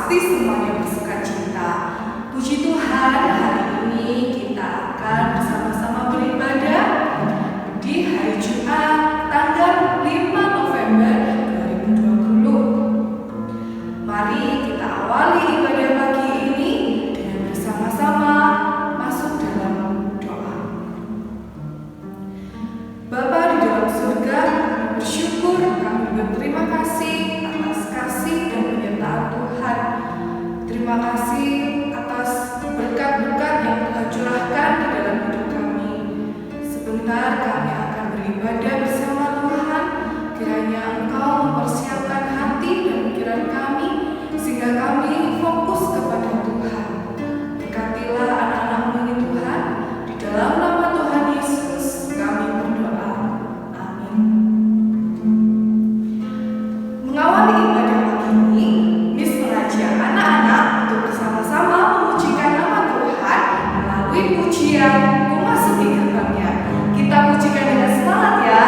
pasti semuanya bersuka cita. Puji Tuhan, hari ini kita akan bersama-sama beribadah di hari Jumat tanggal 5 November 2020. Mari kita awali ibadah pagi ini dengan bersama-sama masuk dalam doa. Bapa di dalam surga, kami bersyukur, kami berterima kasih atas kasih dan penyertaan Tuhan. Terima kasih atas berkat-berkat yang Tuhan curahkan di dalam hidup kami. Sebentar kami akan beribadah bersama Tuhan. Kiranya Engkau mempersiapkan hati dan pikiran kami sehingga kami fokus kepada Tuhan. Berkatilah anak-anak-Mu ini Tuhan. Di dalam nama Tuhan Yesus kami berdoa. Amin. Mengawali ibadah pagi ini, Miss mengajak anak-anak untuk bersama-sama memujikan nama Tuhan melalui pujian Memasuki Gerbangnya. Kita pujikan dengan semangat ya.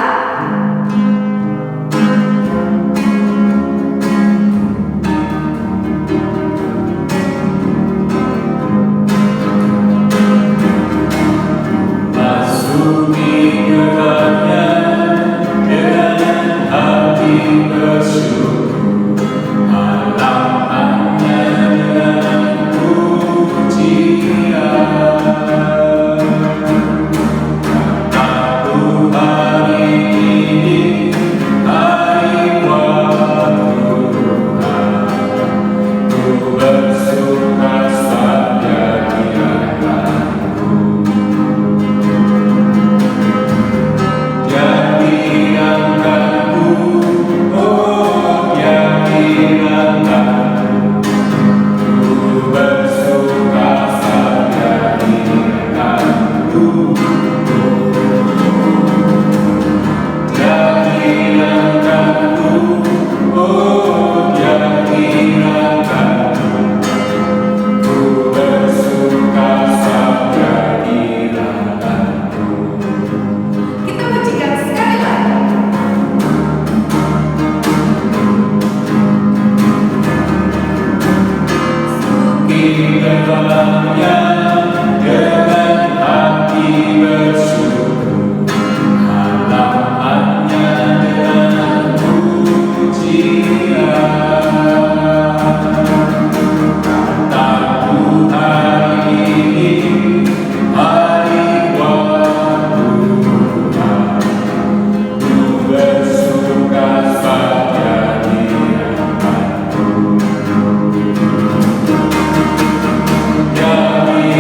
Amin.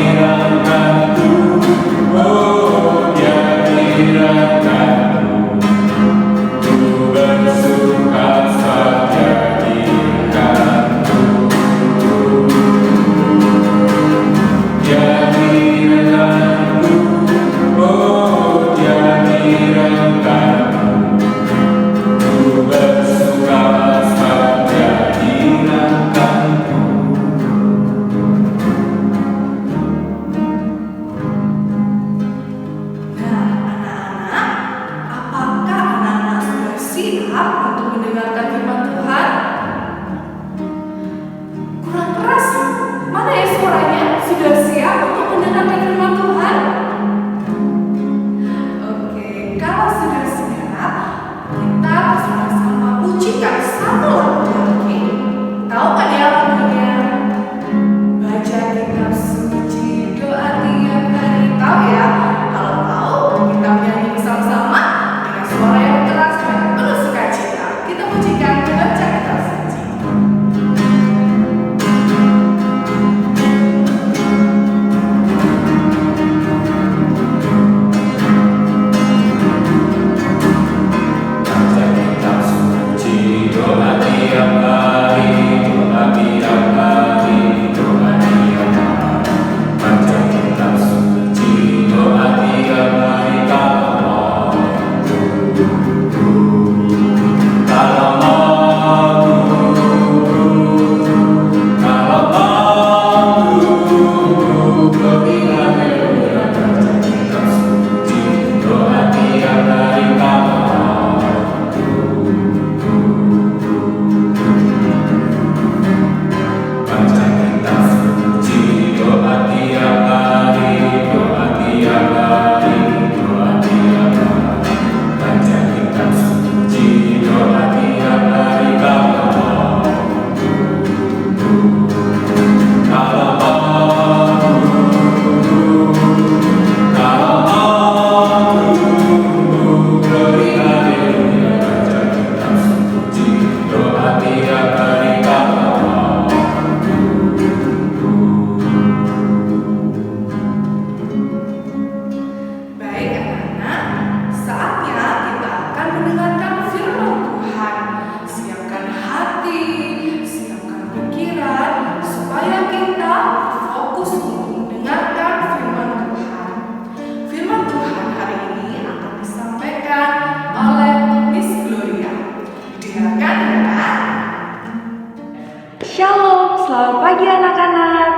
selamat pagi anak-anak.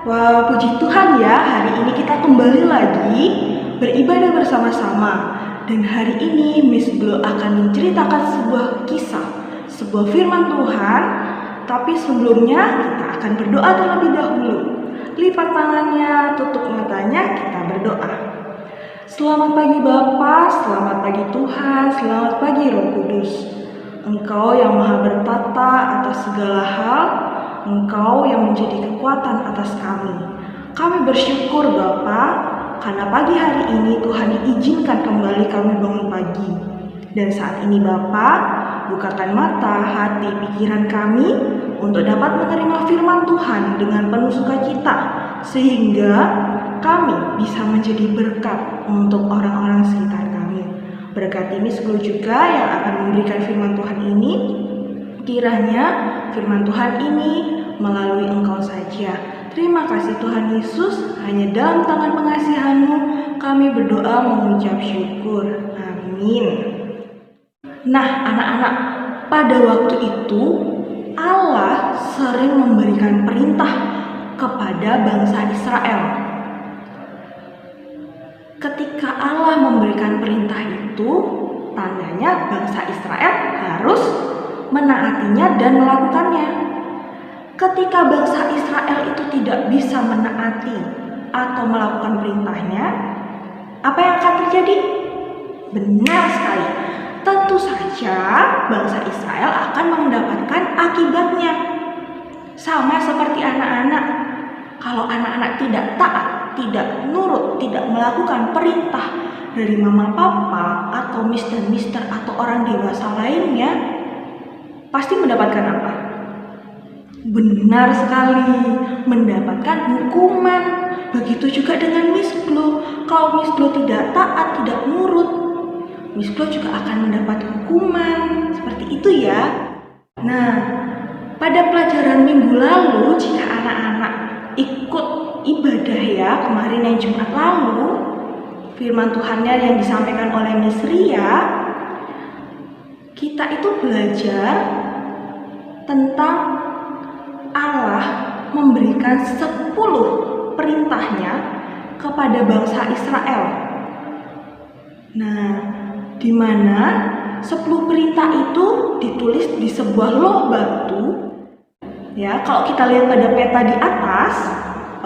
Wah, puji Tuhan ya, hari ini kita kembali lagi beribadah bersama-sama. Dan hari ini Miss Glo akan menceritakan sebuah kisah, sebuah firman Tuhan. Tapi sebelumnya kita akan berdoa terlebih dahulu. Lipat tangannya, tutup matanya, kita berdoa. Selamat pagi Bapa, selamat pagi Tuhan, selamat pagi Roh Kudus. Engkau yang maha bertata atas segala hal, Engkau yang menjadi kekuatan atas kami. Kami bersyukur Bapa, karena pagi hari ini Tuhan izinkan kembali kami bangun pagi. Dan saat ini Bapa, bukakan mata, hati, pikiran kami untuk dapat menerima firman Tuhan dengan penuh sukacita, sehingga kami bisa menjadi berkat untuk orang-orang sekitar kami. Berkati Miss Glo juga yang akan memberikan firman Tuhan ini. Kiranya firman Tuhan ini melalui Engkau saja. Terima kasih Tuhan Yesus, hanya dalam tangan pengasihan-Mu kami berdoa mengucap syukur. Amin. Nah anak-anak, pada waktu itu Allah sering memberikan perintah kepada bangsa Israel. Ketika Allah memberikan perintah itu, tandanya bangsa Israel harus menaatinya dan melakukannya. Ketika bangsa Israel itu tidak bisa menaati atau melakukan perintahnya, apa yang akan terjadi? Benar sekali, tentu saja bangsa Israel akan mendapatkan akibatnya. Sama seperti anak-anak, kalau anak-anak tidak taat, tidak nurut, tidak melakukan perintah dari mama papa atau miss dan mister atau orang dewasa lainnya, pasti mendapatkan apa? Benar sekali, mendapatkan hukuman. Begitu juga dengan Miss Glo. Kalau Miss Glo tidak taat, tidak nurut, Miss Glo juga akan mendapat hukuman. Seperti itu ya. Nah, pada pelajaran minggu lalu, jika anak-anak ikut ibadah ya, kemarin yang Jumat lalu, firman Tuhannya yang disampaikan oleh Miss Ria, kita itu belajar tentang Allah memberikan 10 perintahnya kepada bangsa Israel. Nah, di mana 10 perintah itu ditulis di sebuah loh batu. Ya, kalau kita lihat pada peta di atas,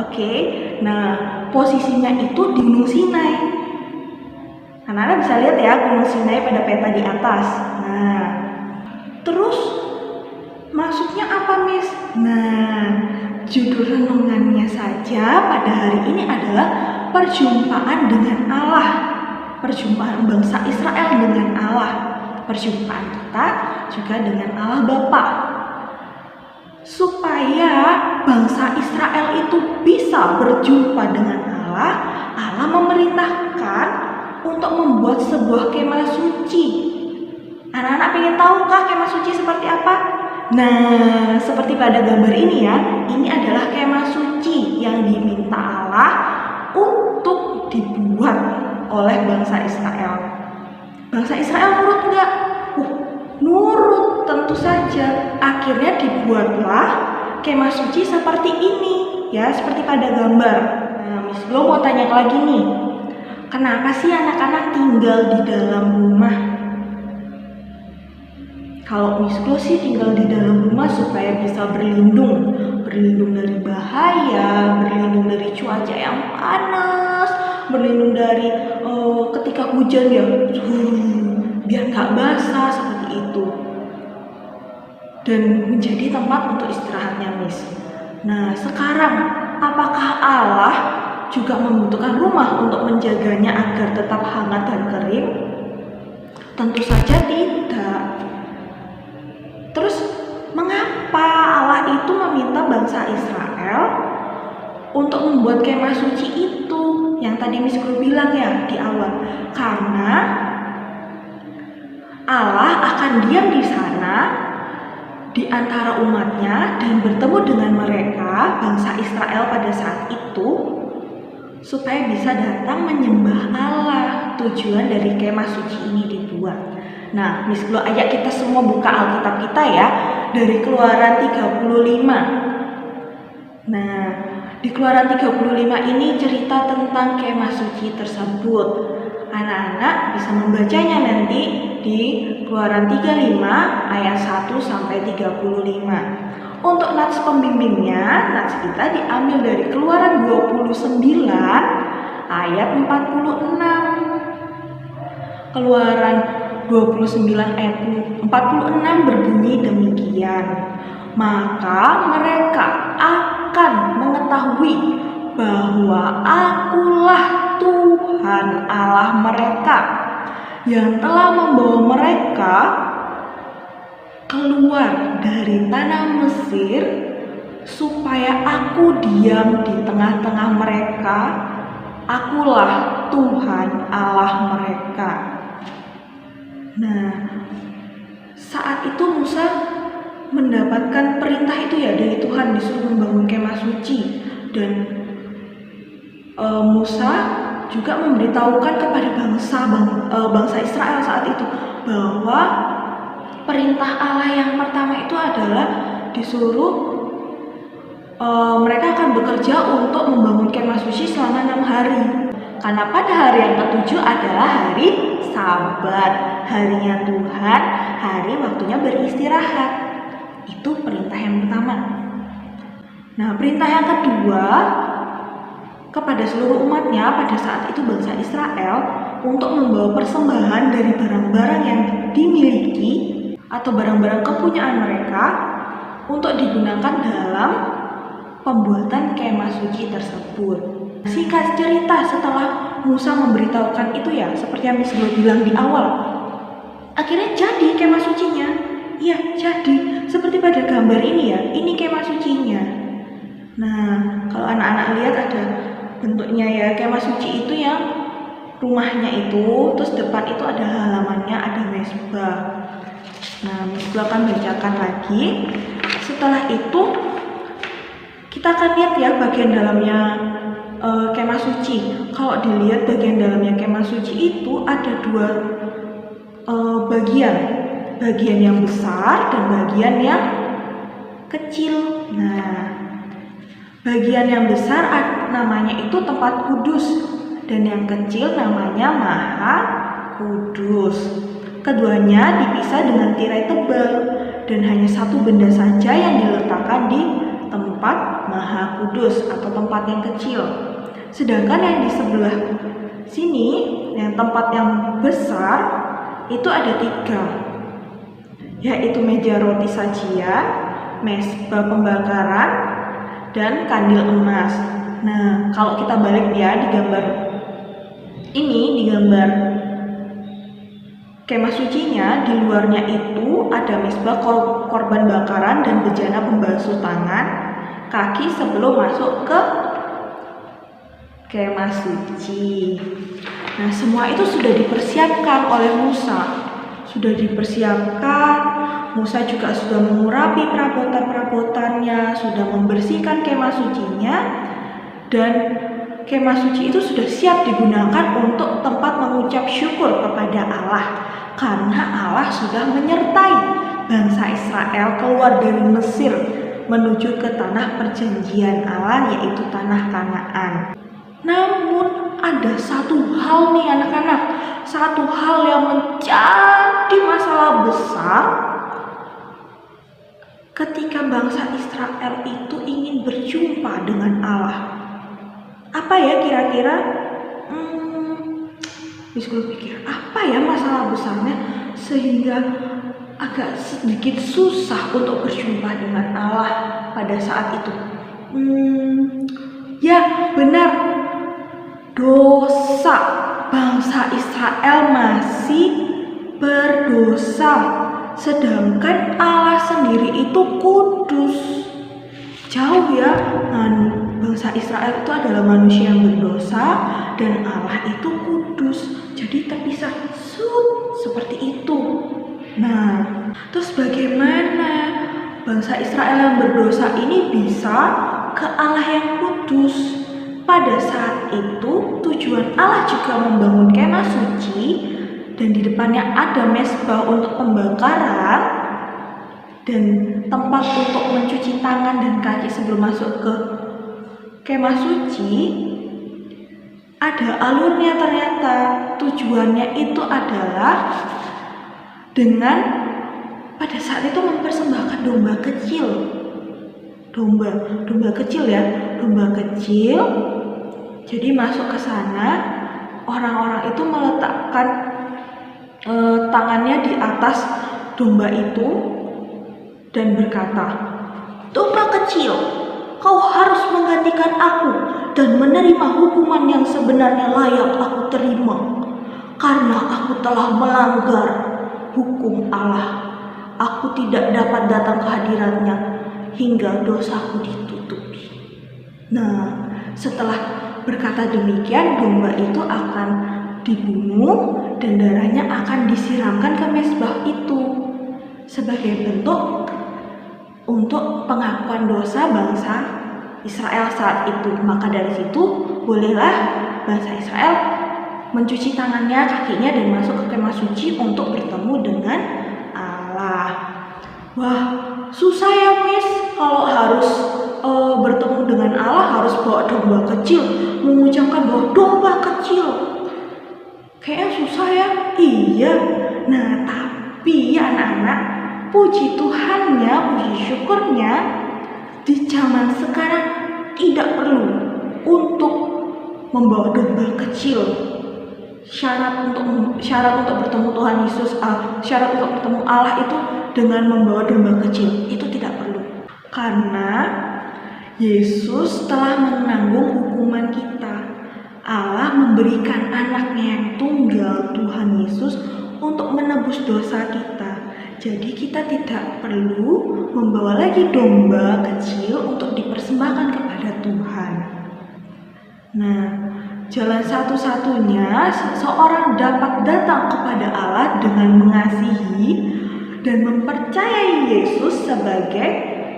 oke. Nah, posisinya itu di Gunung Sinai. Anak-anak bisa lihat ya Gunung Sinai pada peta di atas. Nah, terus maksudnya apa, Miss? Nah, judul renungannya saja pada hari ini adalah perjumpaan dengan Allah. Perjumpaan bangsa Israel dengan Allah. Perjumpaan kita juga dengan Allah Bapa. Supaya bangsa Israel itu bisa berjumpa dengan Allah, Allah memerintahkan untuk membuat sebuah kemah suci. Anak-anak ingin tahukah kemah suci seperti apa? Nah, seperti pada gambar ini ya, ini adalah kemah suci yang diminta Allah untuk dibuat oleh bangsa Israel. Bangsa Israel nurut nggak? Nurut, tentu saja. Akhirnya dibuatlah kemah suci seperti ini, ya, seperti pada gambar. Nah, Miss Glo mau tanya lagi nih, kenapa sih anak-anak tinggal di dalam rumah? Kalau Miss Glo sih tinggal di dalam rumah supaya bisa berlindung dari bahaya, berlindung dari cuaca yang panas, berlindung dari ketika hujan ya, biar nggak basah seperti itu, dan menjadi tempat untuk istirahatnya Miss. Nah, sekarang apakah Allah juga membutuhkan rumah untuk menjaganya agar tetap hangat dan kering? Tentu saja tidak. Terus mengapa Allah itu meminta bangsa Israel untuk membuat kemah suci itu? Yang tadi Miss Glo bilang ya di awal, karena Allah akan diam di sana di antara umatnya dan bertemu dengan mereka, bangsa Israel pada saat itu, supaya bisa datang menyembah Allah. Tujuan dari kemah suci ini dibuat. Nah, Miss Glo ajak kita semua buka Alkitab kita ya, dari Keluaran 35. Nah, di Keluaran 35 ini cerita tentang kemah suci tersebut. Anak-anak bisa membacanya nanti di Keluaran 35 ayat 1 sampai 35. Untuk nats pembimbingnya, nats kita diambil dari Keluaran 29 ayat 46. Keluaran 29 ayat 46 berbunyi demikian. Maka mereka akan mengetahui bahwa Akulah Tuhan Allah mereka yang telah membawa mereka keluar dari tanah Mesir, supaya Aku diam di tengah-tengah mereka. Akulah Tuhan Allah mereka. Nah, saat itu Musa mendapatkan perintah itu ya dari Tuhan, disuruh membangun kemah suci, dan Musa juga memberitahukan kepada bangsa Israel saat itu bahwa perintah Allah yang pertama itu adalah disuruh mereka akan bekerja untuk membangun kemah suci selama 6 hari. Karena pada hari yang ketujuh adalah hari Sabat, harinya Tuhan, hari waktunya beristirahat. Itu perintah yang pertama. Nah, perintah yang kedua kepada seluruh umatnya pada saat itu bangsa Israel untuk membawa persembahan dari barang-barang yang dimiliki atau barang-barang kepunyaan mereka untuk digunakan dalam pembuatan kemah suci tersebut. Singkat cerita, setelah Musa memberitahukan itu ya, seperti yang Miss Glo bilang di awal, akhirnya jadi kemah sucinya. Iya, jadi seperti pada gambar ini ya, ini kemah sucinya. Nah, kalau anak-anak lihat ada bentuknya ya, kemah suci itu yang rumahnya itu, terus depan itu ada halamannya, ada mezbah. Nah, Miss Glo akan bacakan lagi. Setelah itu kita akan lihat ya bagian dalamnya kemah suci. Kalau dilihat bagian dalamnya kemah suci itu ada dua bagian yang besar dan bagian yang kecil. Nah, bagian yang besar namanya itu tempat kudus dan yang kecil namanya Maha Kudus. Keduanya dipisah dengan tirai tebal dan hanya satu benda saja yang diletakkan di tempat Maha Kudus atau tempat yang kecil. Sedangkan yang di sebelah sini, yang tempat yang besar, itu ada 3, yaitu meja roti sajian, mezbah pembakaran, dan kandil emas. Nah, kalau kita balik ya di gambar ini, di gambar kemah sucinya, di luarnya itu ada mezbah korban bakaran dan bejana pembasuh tangan kaki sebelum masuk ke kemah suci. Nah, semua itu sudah dipersiapkan oleh Musa. Sudah dipersiapkan, Musa juga sudah mengurapi perabotan-perabotannya, sudah membersihkan kemah sucinya, dan kemah suci itu sudah siap digunakan untuk tempat mengucap syukur kepada Allah, karena Allah sudah menyertai bangsa Israel keluar dari Mesir menuju ke tanah perjanjian Allah, yaitu tanah Kanaan. Namun ada satu hal nih anak-anak, satu hal yang menjadi masalah besar ketika bangsa Israel itu ingin berjumpa dengan Allah. Apa ya kira-kira? Bisa gue pikir, apa ya masalah besarnya sehingga agak sedikit susah untuk berjumpa dengan Allah pada saat itu? Ya benar, dosa. Bangsa Israel masih berdosa, sedangkan Allah sendiri itu kudus. Jauh ya, bangsa Israel itu adalah manusia yang berdosa dan Allah itu kudus, jadi terpisah seperti itu. Nah, terus bagaimana bangsa Israel yang berdosa ini bisa ke Allah yang kudus? Pada saat itu tujuan Allah juga membangun kemah suci dan di depannya ada mezbah untuk pembakaran. dan tempat untuk mencuci tangan dan kaki sebelum masuk ke kemah suci, ada alurnya ternyata. Tujuannya itu adalah dengan pada saat itu mempersembahkan domba kecil. Domba kecil ya, domba kecil. Jadi masuk ke sana, orang-orang itu meletakkan tangannya di atas domba itu dan berkata, "Domba kecil, kau harus menggantikan aku dan menerima hukuman yang sebenarnya layak aku terima, karena aku telah melanggar hukum Allah. Aku tidak dapat datang ke hadiratnya hingga dosaku ditutupi." Nah, setelah berkata demikian, domba itu akan dibunuh dan darahnya akan disiramkan ke mezbah itu sebagai bentuk untuk pengakuan dosa bangsa Israel saat itu. Maka dari situ bolehlah bangsa Israel mencuci tangannya, kakinya, dan masuk ke kemah suci untuk bertemu dengan Allah. Wah, susah ya Miss, kalau harus bertemu dengan Allah harus bawa domba kecil, mengucapkan bahwa domba kecil. Kayaknya susah ya. Iya. Nah, tapi ya anak-anak, puji Tuhannya, puji syukurnya, di zaman sekarang tidak perlu untuk membawa domba kecil. Syarat untuk bertemu Tuhan Yesus, syarat untuk bertemu Allah itu dengan membawa domba kecil, itu tidak perlu. Karena Yesus telah menanggung hukuman kita. Allah memberikan anaknya yang tunggal, Tuhan Yesus, untuk menebus dosa kita. Jadi kita tidak perlu membawa lagi domba kecil untuk dipersembahkan kepada Tuhan. Nah, jalan satu-satunya seseorang dapat datang kepada Allah dengan mengasihi dan mempercayai Yesus sebagai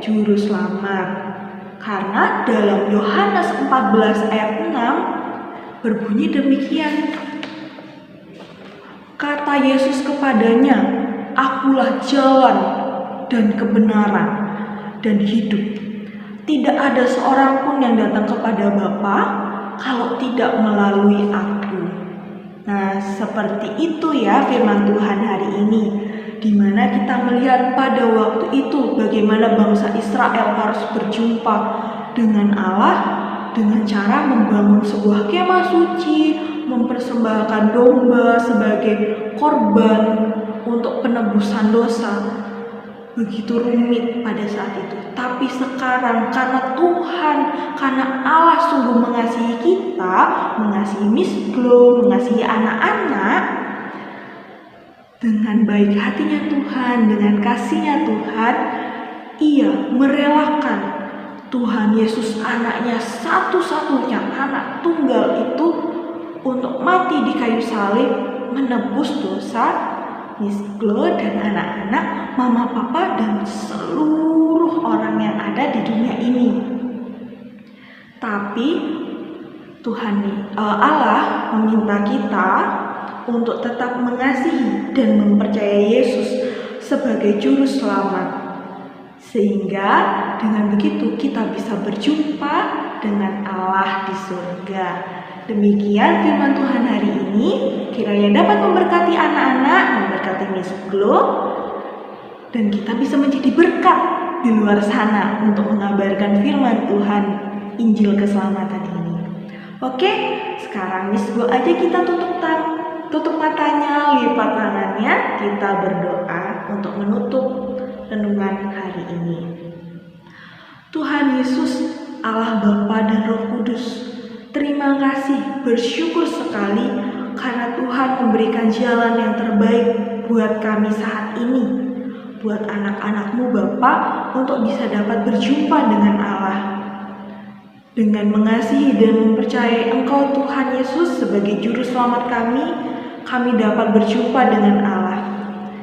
juru selamat. Karena dalam Yohanes 14 ayat 6 berbunyi demikian. Kata Yesus kepadanya, "Akulah jalan dan kebenaran dan hidup. Tidak ada seorang pun yang datang kepada Bapa kalau tidak melalui aku." Nah, seperti itu ya firman Tuhan hari ini, di mana kita melihat pada waktu itu bagaimana bangsa Israel harus berjumpa dengan Allah dengan cara membangun sebuah kemah suci, mempersembahkan domba sebagai korban untuk penebusan dosa. Begitu rumit pada saat itu. Tapi sekarang karena Tuhan, karena Allah sungguh mengasihi kita, mengasihi Miss Glo, mengasihi anak-anak, dengan baik hatinya Tuhan, dengan kasihnya Tuhan, Ia merelakan Tuhan Yesus anaknya satu-satunya, anak tunggal itu, untuk mati di kayu salib menebus dosa Miss Glo dan anak-anak, mama, papa, dan seluruh orang yang ada di dunia ini. Tapi Allah meminta kita untuk tetap mengasihi dan mempercayai Yesus sebagai juru selamat, sehingga dengan begitu kita bisa berjumpa dengan Allah di surga. Demikian firman Tuhan hari ini, kiranya dapat memberkati anak-anak, memberkati Miss Glo, dan kita bisa menjadi berkat di luar sana untuk mengabarkan firman Tuhan, Injil keselamatan ini. Oke, sekarang Miss Glo aja kita tutup matanya, lipat tangannya, kita berdoa untuk menutup renungan hari ini. Tuhan Yesus, Allah Bapa dan Roh Kudus, terima kasih, bersyukur sekali karena Tuhan memberikan jalan yang terbaik buat kami saat ini, buat anak-anak-Mu Bapa, untuk bisa dapat berjumpa dengan Allah. Dengan mengasihi dan mempercayai Engkau Tuhan Yesus sebagai juru selamat kami dapat berjumpa dengan Allah.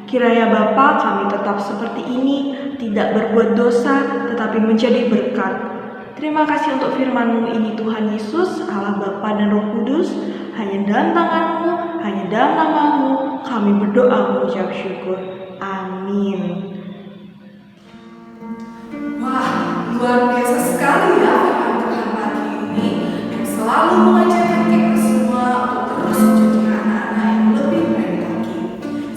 Kiranya Bapa, kami tetap seperti ini, tidak berbuat dosa, tetapi menjadi berkat. Terima kasih untuk firman-Mu ini Tuhan Yesus, Allah Bapa dan Roh Kudus. Hanya dalam tangan-Mu, hanya dalam nama-Mu, kami berdoa mengucap syukur. Amin. Luar biasa sekali ya firman Tuhan pagi ini yang selalu mengajarkan kita semua untuk terus menjadi anak-anak yang lebih baik lagi.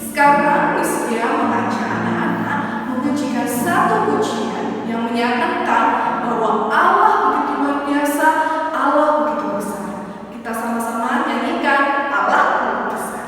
Sekarang Mistia mengajak anak-anak mengujikan satu pujian yang menyatakan bahwa Allah begitu luar biasa, Allah begitu besar. Kita sama-sama nyanyikan Allah begitu besar.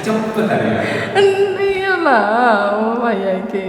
Cepet hari ya. Iyalah, oh ya iki.